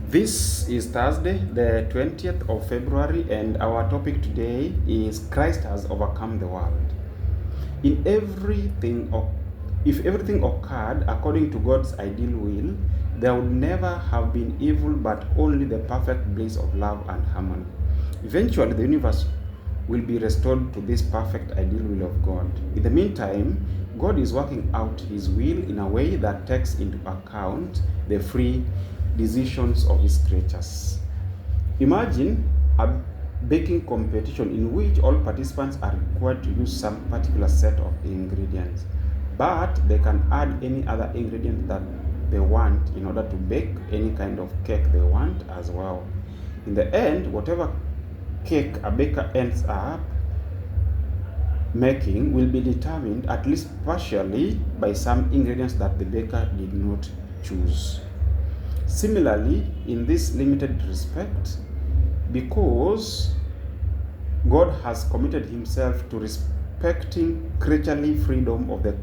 This is Thursday, the 20th of February, and our topic today is Christ has overcome the world. If everything occurred according to God's ideal will, there would never have been evil but only the perfect bliss of love and harmony. Eventually, the universe will be restored to this perfect ideal will of God. In the meantime, God is working out His will in a way that takes into account the free decisions of His creatures. Imagine a baking competition in which all participants are required to use some particular set of ingredients, but they can add any other ingredient that they want in order to bake any kind of cake they want as well. In the end, whatever cake a baker ends up making will be determined at least partially by some ingredients that the baker did not choose. Similarly, in this limited respect, because God has committed Himself to respecting creaturely freedom of the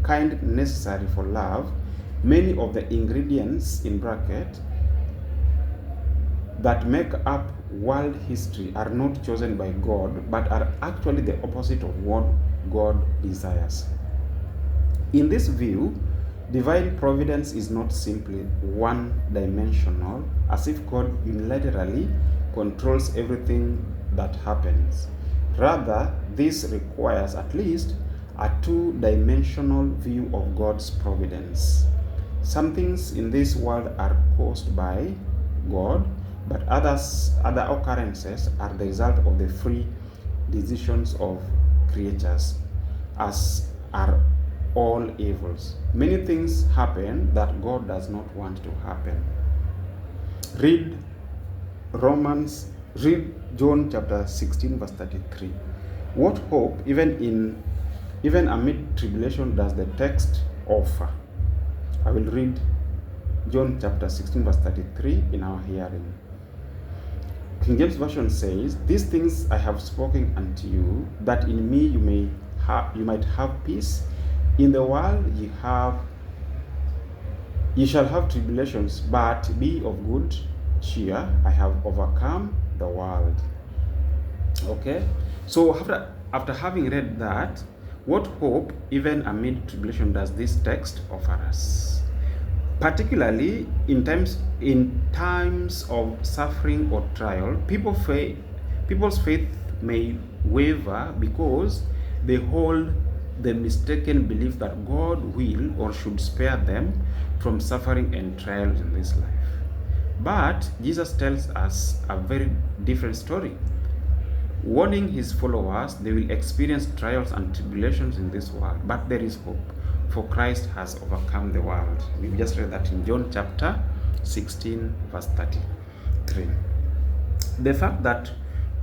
kind necessary for love, many of the ingredients in bracket that make up world history are not chosen by God, but are actually the opposite of what God desires. In this view, divine providence is not simply one-dimensional, as if God unilaterally controls everything that happens. Rather, this requires at least a two-dimensional view of God's providence. Some things in this world are caused by God, but other occurrences are the result of the free decisions of creatures, as are all evils. Many things happen that God does not want to happen. Read John chapter 16 verse 33. What hope, even amid tribulation, does the text offer? I will read John chapter 16 verse 33 in our hearing. King James Version says, "These things I have spoken unto you, that in me you might have peace. In the world ye shall have tribulations, but be of good cheer. I have overcome the world." Okay, so after having read that, what hope, even amid tribulation, does this text offer us? Particularly in times of suffering or trial, people's faith may waver because they hold the mistaken belief that God will or should spare them from suffering and trials in this life. But Jesus tells us a very different story, warning His followers they will experience trials and tribulations in this world, but there is hope, for Christ has overcome the world. We've just read that in John chapter 16 verse 33. The fact that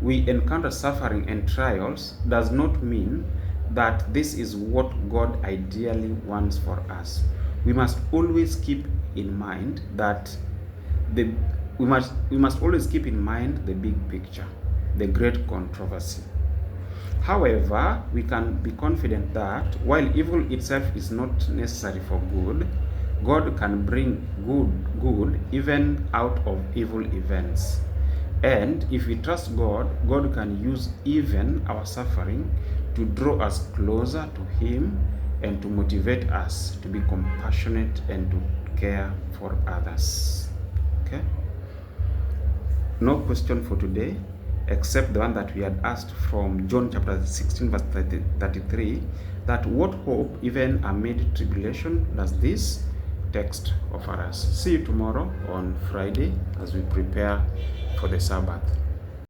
we encounter suffering and trials does not mean that this is what God ideally wants for us. We must always keep in mind that we must always keep in mind the big picture, the great controversy. However, we can be confident that while evil itself is not necessary for good, God can bring good even out of evil events. And if we trust God, God can use even our suffering to draw us closer to Him and to motivate us to be compassionate and to care for others. Okay? No question for today, except the one that we had asked from John chapter 16 verse 33, that what hope, even amid tribulation, does this text offer us? See you tomorrow on Friday as we prepare for the Sabbath.